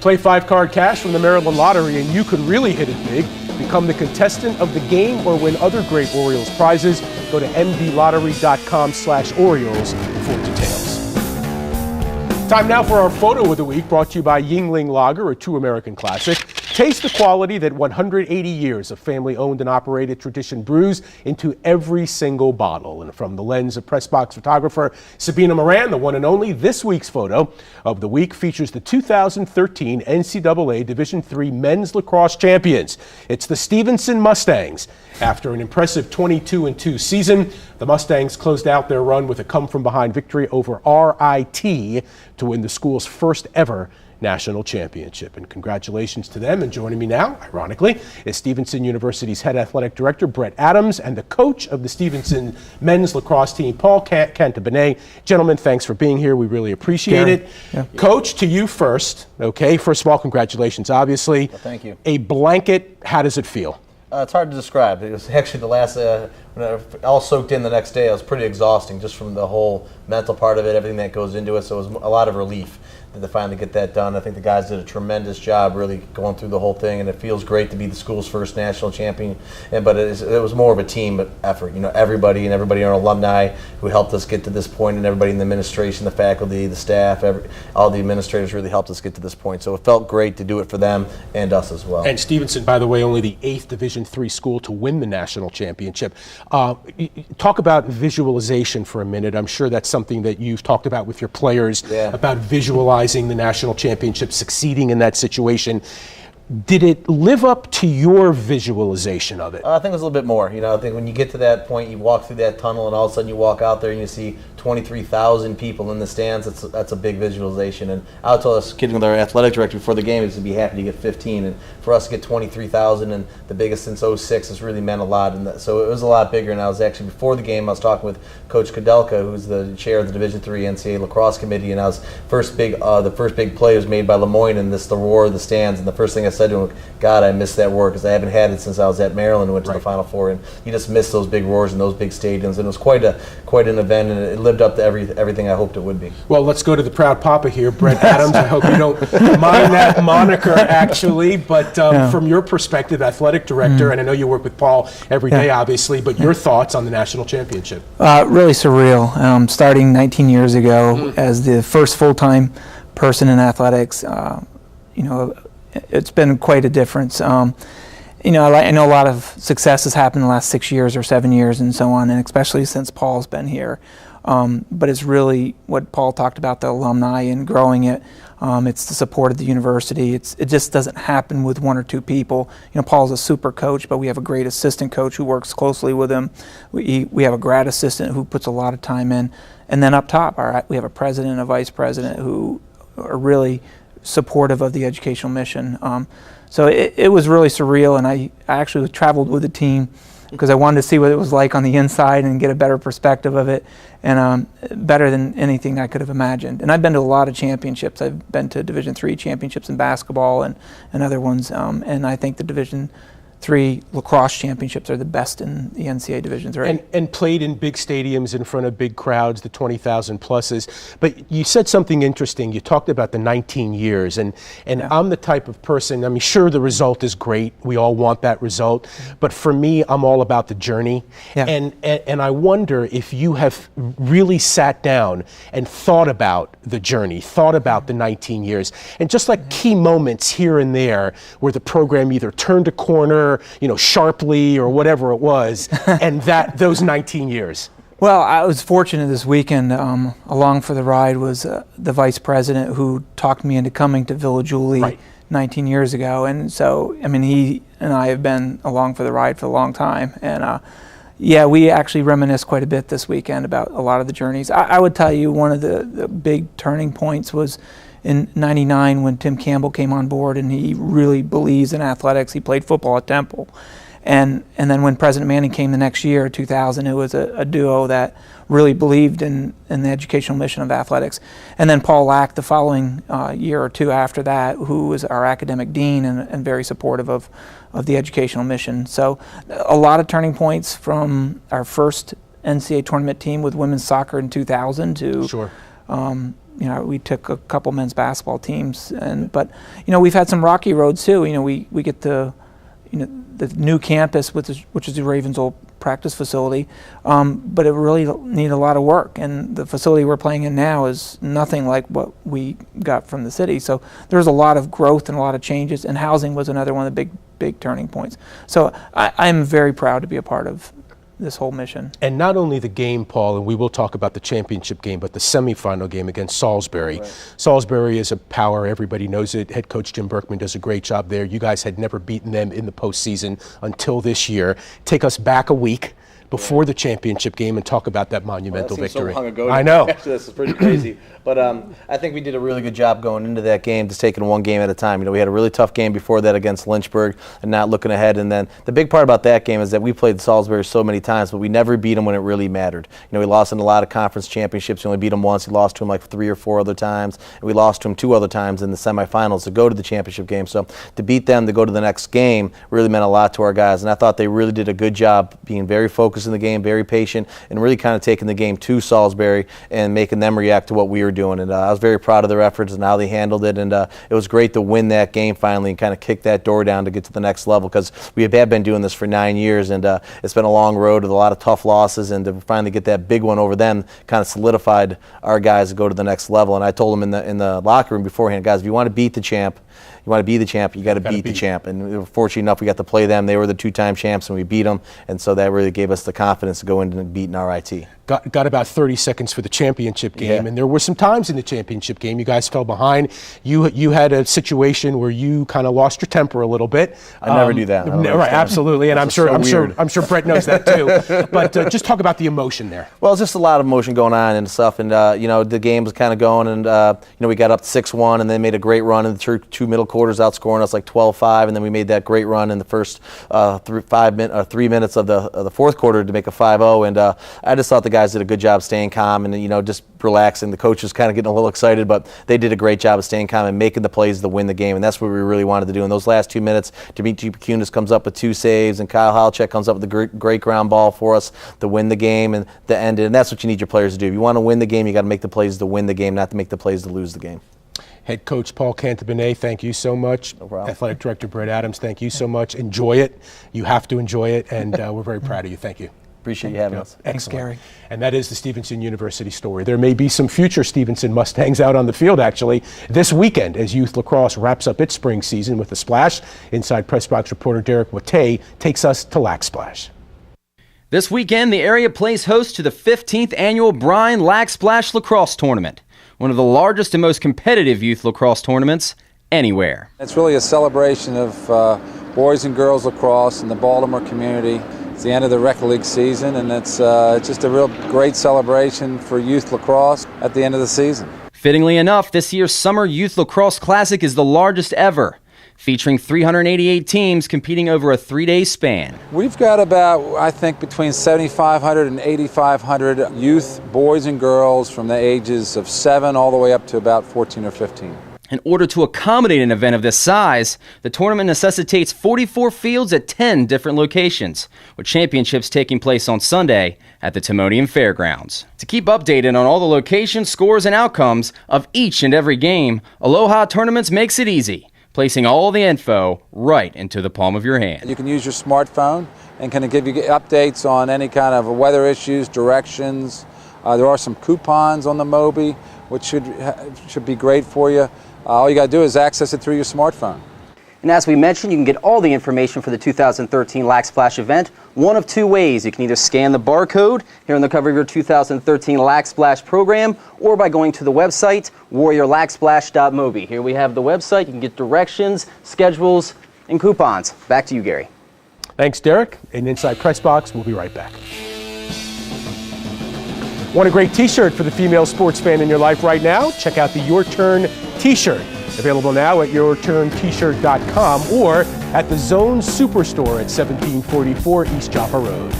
Play 5-card cash from the Maryland Lottery and you could really hit it big. Become the contestant of the game or win other great Orioles prizes. Go to mdlottery.com/Orioles for details. Time now for our photo of the week, brought to you by Yuengling Lager, a true American classic. Taste the quality that 180 years of family-owned and operated tradition brews into every single bottle. And from the lens of PressBox photographer Sabina Moran, the one and only, this week's photo of the week features the 2013 NCAA Division III Men's Lacrosse Champions. It's the Stevenson Mustangs. After an impressive 22-2 season, the Mustangs closed out their run with a come-from-behind victory over RIT to win the school's first ever national championship. And congratulations to them. And joining me now, ironically, is Stevenson University's head athletic director, Brett Adams, and the coach of the Stevenson men's lacrosse team, Paul Cantabene. Gentlemen, thanks for being here. We really appreciate it. Yeah. Coach, to you first. Okay, first of all, congratulations, obviously. Well, thank you. A blanket, how does it feel? It's hard to describe. It was actually the last, when I all soaked in the next day, it was pretty exhausting just from the whole mental part of it, everything that goes into it. So it was a lot of relief to finally get that done. I think the guys did a tremendous job really going through the whole thing, and it feels great to be the school's first national champion. But it was more of a team effort. You know, everybody and our alumni who helped us get to this point, and everybody in the administration, the faculty, the staff, all the administrators really helped us get to this point. So it felt great to do it for them and us as well. And Stevenson, by the way, only the 8th Division III school to win the national championship. Talk about visualization for a minute. I'm sure that's something that you've talked about with your players, about visualizing the national championship, succeeding in that situation. Did it live up to your visualization of it? I think it was a little bit more. You know, I think when you get to that point, you walk through that tunnel, and all of a sudden you walk out there and you see 23,000 people in the stands. That's a big visualization. And I would tell us, kidding with our athletic director before the game, is to be happy to get 15. And for us to get 23,000 and the biggest since '06 has really meant a lot. And so it was a lot bigger. And I was actually, before the game, I was talking with Coach Kudelka, who's the chair of the Division III NCAA Lacrosse Committee, and I was the first big play was made by Lemoyne, and the roar of the stands. And the first thing I said to him, God, I miss that roar, because I haven't had it since I was at Maryland and went to the Final Four. And you just miss those big roars and those big stadiums. And it was quite an event, and it lived up to everything I hoped it would be. Well, let's go to the proud papa here, Brett Adams. I hope you don't mind that moniker, actually. But from your perspective, athletic director, and I know you work with Paul every day, obviously, but your thoughts on the national championship? Really surreal. Starting 19 years ago as the first full-time person in athletics, you know, it's been quite a difference. You know, I know a lot of success has happened in the last 6 years or 7 years and so on, and especially since Paul's been here. But it's really what Paul talked about, the alumni and growing it. It's the support of the university. It just doesn't happen with one or two people. You know, Paul's a super coach, but we have a great assistant coach who works closely with him. We have a grad assistant who puts a lot of time in. And then up top, we have a president and a vice president who are really supportive of the educational mission. So it was really surreal, and I actually traveled with the team because I wanted to see what it was like on the inside and get a better perspective of it, and better than anything I could have imagined. And I've been to a lot of championships. I've been to Division III championships in basketball and other ones, and I think the Division III lacrosse championships are the best in the NCAA Division III. And played in big stadiums in front of big crowds, the 20,000 pluses. But you said something interesting. You talked about the 19 years, and I'm the type of person, I mean, sure, the result is great. We all want that result. But for me, I'm all about the journey. Yeah. And I wonder if you have really sat down and thought about the journey, thought about the 19 years, and just like key moments here and there where the program either turned a corner, you know, sharply or whatever it was, and those 19 years. Well, I was fortunate this weekend. Along for the ride was the vice president who talked me into coming to Villa Julie 19 years ago. And so, I mean, he and I have been along for the ride for a long time. And yeah, we actually reminisced quite a bit this weekend about a lot of the journeys. I would tell you one of the big turning points was in '99 when Tim Campbell came on board, and he really believes in athletics. He played football at Temple. And then when President Manning came the next year, 2000, it was a duo that really believed in the educational mission of athletics. And then Paul Lack the following year or two after that, who was our academic dean and very supportive of the educational mission. So a lot of turning points from our first NCAA tournament team with women's soccer in 2000 to we took a couple men's basketball teams, but we've had some rocky roads too. We get the new campus, which is the Ravens' old practice facility, but it really needed a lot of work, and the facility we're playing in now is nothing like what we got from the city. So there's a lot of growth and a lot of changes, and housing was another one of the big turning points. So I'm very proud to be a part of this whole mission. And not only the game, Paul, and we will talk about the championship game, but the semifinal game against Salisbury. Right. Salisbury is a power. Everybody knows it. Head coach Jim Berkman does a great job there. You guys had never beaten them in the postseason until this year. Take us back a week before the championship game and talk about that monumental victory. So long ago. I know. This is pretty crazy. But I think we did a really good job going into that game, just taking one game at a time. We had a really tough game before that against Lynchburg and not looking ahead. And then the big part about that game is that we played Salisbury so many times, but we never beat them when it really mattered. We lost in a lot of conference championships. We only beat them once. We lost to them like 3 or 4 other times. And we lost to them 2 other times in the semifinals to go to the championship game. So to beat them, to go to the next game, really meant a lot to our guys. And I thought they really did a good job being very focused in the game, very patient, and really kind of taking the game to Salisbury and making them react to what we were doing. And I was very proud of their efforts and how they handled it. And it was great to win that game finally and kind of kick that door down to get to the next level, because we have been doing this for 9 years, and it's been a long road with a lot of tough losses. And to finally get that big one over them kind of solidified our guys to go to the next level. And I told them in the locker room beforehand, guys, if you want to beat the champ, you want to be the champ, you got to beat the champ. And we were fortunate enough we got to play them. They were the 2-time champs, and we beat them. And so that really gave us the confidence to go into and beat RIT. Got about 30 seconds for the championship game, and there were some times in the championship game you guys fell behind. You had a situation where you kind of lost your temper a little bit. I never do that. Right, absolutely, and I'm sure Brett knows that too. But just talk about the emotion there. Well, it's just a lot of emotion going on and stuff, and the game was kind of going, and we got up 6-1, and then made a great run in the 2 middle quarters, outscoring us like 12-5, and then we made that great run in the first 3 minutes of the fourth quarter to make a 5-0, and I just thought the guys did a good job staying calm and just relaxing. The coach was kind of getting a little excited, but they did a great job of staying calm and making the plays to win the game, and that's what we really wanted to do. In those last 2 minutes, Dimitri Pakunis comes up with 2 saves, and Kyle Halchek comes up with a great ground ball for us to win the game and to end it. And that's what you need your players to do. If you want to win the game, you got to make the plays to win the game, not to make the plays to lose the game. Head coach Paul Cantabene, thank you so much. No problem. Athletic director Brett Adams, thank you so much. Enjoy it. You have to enjoy it, and we're very proud of you. Thank you. Appreciate you having us. Thanks, Gary. And that is the Stevenson University story. There may be some future Stevenson Mustangs out on the field, actually, this weekend as youth lacrosse wraps up its spring season with a splash. Inside PressBox reporter Derek Watay takes us to Lac Splash. This weekend, the area plays host to the 15th annual Brine Lac Splash Lacrosse Tournament, one of the largest and most competitive youth lacrosse tournaments anywhere. It's really a celebration of boys and girls lacrosse in the Baltimore community. It's the end of the rec league season, and it's just a real great celebration for youth lacrosse at the end of the season. Fittingly enough, this year's Summer Youth Lacrosse Classic is the largest ever, featuring 388 teams competing over a 3-day span. We've got about, I think, between 7,500 and 8,500 youth, boys and girls from the ages of 7 all the way up to about 14 or 15. In order to accommodate an event of this size, the tournament necessitates 44 fields at 10 different locations, with championships taking place on Sunday at the Timonium Fairgrounds. To keep updated on all the locations, scores, and outcomes of each and every game, Aloha Tournaments makes it easy, placing all the info right into the palm of your hand. You can use your smartphone and kind of give you updates on any kind of weather issues, directions. There are some coupons on the Moby, which should be great for you. All you got to do is access it through your smartphone. And as we mentioned, you can get all the information for the 2013 Lac Splash event one of 2 ways. You can either scan the barcode here on the cover of your 2013 Lac Splash program, or by going to the website, warriorlacsplash.mobi. Here we have the website. You can get directions, schedules, and coupons. Back to you, Gary. Thanks, Derek. And Inside PressBox, we'll be right back. Want a great t-shirt for the female sports fan in your life right now? Check out the Your Turn t-shirt. Available now at yourturntshirt.com or at the Zone Superstore at 1744 East Joppa Road.